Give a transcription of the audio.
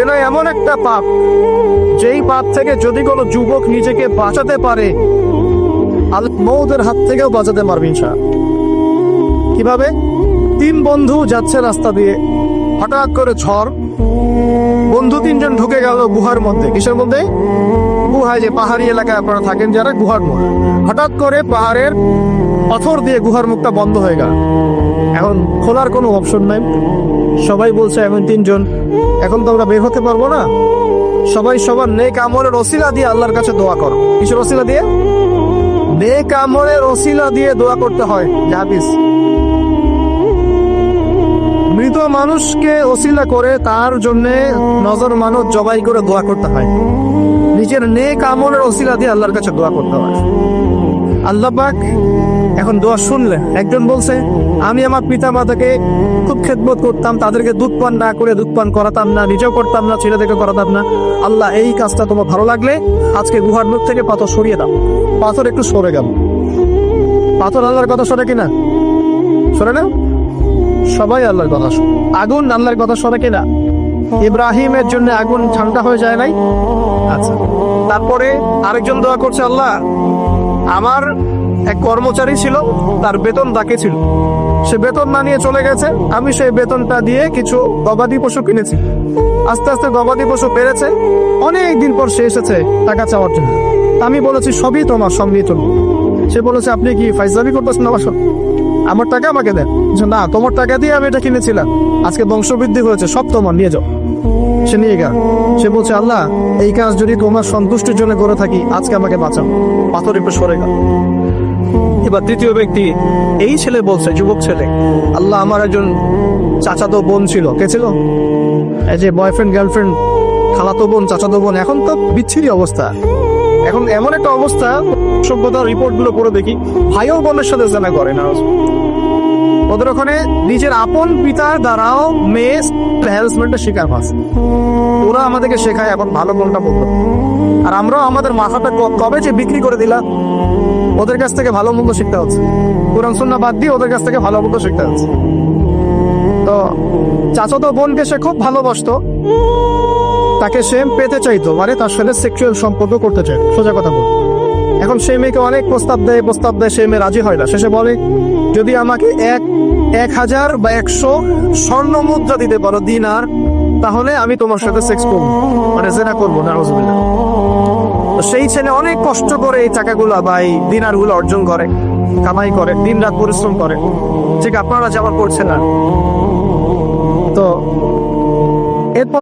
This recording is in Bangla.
জেনা এমন একটা পাপ, যেই পাপ থেকে যদি কোনো যুবক নিজেকে বাঁচাতে পারে, মৌতের হাত থেকেও বাঁচাতে পারবে ইনশাআল্লাহ। কিভাবে? 3 বন্ধু যাচ্ছে রাস্তা দিয়ে, হঠাৎ করে ঝড়, বন্ধু 3 জন ঢুকে গেল গুহার মধ্যে। কিসের মধ্যে? গুহায়, যে পাহাড়ি এলাকায় আপনারা থাকেন যারা, গুহার মধ্যে। হঠাৎ করে পাহাড়ের পাথর দিয়ে গুহার মুখটা বন্ধ হয়ে গেল। এখন খোলার কোনো অপশন নাই। সবাই বলছে এখন 3 জন, এখন তো আমরা বের হতে পারবো না। সবাই সবার নেক আমলের ওসিলা দিয়ে আল্লাহর কাছে দোয়া করো। কিসের ওসিলা দিয়ে? নেক আমলের ওসিলা দিয়ে দোয়া করতে হয়। জাবিস, মৃত মানুষকে ওসিলা করে তার জন্য নজর মানত জবাই করে দোয়া করতে হয়। নিজের নেক আমলের ওসিলা দিয়ে আল্লাহর কাছে দোয়া করতে হয়। আল্লাহ পাক এখন দোয়া শুনলেন। একজন বলছে, আমি আমার পিতা মাতাকে খুব খেদমত করতাম, তাদেরকে দুধ পান না করে দুধ পান করাতাম না, নিজেও করতাম না, ছেলেদেরকে করাতাম না। আল্লাহ, এই কাজটা তোমার ভালো লাগলে আজকে গুহার মুখ থেকে পাথর সরিয়ে দাও। পাথর একটু সরে গেল। পাথর আল্লাহর কথা সরে কিনা? সরে না? সবাই আল্লাহর কথা শোনে। আগুন আল্লাহর কথা শোনে কিনা? ইব্রাহিমের জন্য আগুন ঠান্ডা হয়ে যায় নাই? আচ্ছা, তারপরে আরেকজন দোয়া করছে, আল্লাহ, আমার এক কর্মচারী ছিল, তার বেতন বাকি ছিল, সে বেতন না নিয়ে চলে গেছে, আমি সেই বেতনটা দিয়ে কিছু গবাদি পশু কিনেছি। আস্তে আস্তে গবাদি পশু বেড়েছে, অনেক দিন পর সে এসেছে টাকা চাওয়ার জন্য। আমি বলেছি সবই তোমার, সব নিয়ে চলুন। সে বলেছে, আপনি কি ফাইজলামি করতেছেন আমার সাথে? আমার টাকা আমাকে দেন। না, তোমার টাকা দিয়ে আমি এটা কিনেছিলাম, আজকে বংশবৃদ্ধি হয়েছে, সব তোমার, নিয়ে যাও। সে নিয়ে গেল। সে বলছে, আল্লাহ, এই কাজ যদি তোমার সন্তুষ্টির জন্য করে থাকি, আজকে আমাকে বাঁচাও। পাথর একটু সরে গেল। এবার তৃতীয় ব্যক্তি, এই ছেলে বলছে, যুবক ছেলে, আল্লাহ, আমার একজন চাচাতো বোন ছিল। কে ছিল? এই যে বয়ফ্রেন্ড গার্লফ্রেন্ড, খালাতো বোন, চাচাতো বোন, এখন তো বিচ্ছিরি অবস্থা। এখন এমন একটা অবস্থা, সভ্যতার রিপোর্ট গুলো পড়ে দেখি, ভাইও বোনের সাথে জানা করে না। ওদের ওখানে নিজের আপন পিতার দ্বারাও মেয়ে হ্যারাসমেন্টের শিকার হচ্ছে। ওরা আমাদেরকে শেখায় এখন ভালো কোনটা বলতো, আর আমরাও আমাদের মাথাটা কবে যে বিক্রি করে দিলাম। ওদের কাছ থেকে ভালো মন্দ শিখতে হচ্ছে, কোরআন সুন্নাহ বাদ দিয়ে ওদের কাছ থেকে ভালো মন্দ শিখতে হচ্ছে। তো চাচাতো বোনকে সে খুব ভালোবাসতো, তাকে সে পেতে চাইতো, মানে তার সাথে সেক্সুয়াল সম্পর্ক করতে চায়, সোজা কথা বল। এখন সেই মেয়েকে অনেক প্রস্তাব দেয়, সেই মেয়ে রাজি হয় না। শেষে বলে, যদি আমাকে 1000 বা 100 স্বর্ণ মুদ্রা দিতে পারো, দিনার, তাহলে আমি তোমার সাথে সেক্স করবো, মানে জেনা করবো। নাউজুবিল্লাহ। সেই ছেলে অনেক কষ্ট করে এই টাকাগুলো বা এই দিনারগুলো অর্জন করে, কামাই করে, দিন রাত পরিশ্রম করে, ঠিক আপনারা যেমন করছেন না। তো এরপর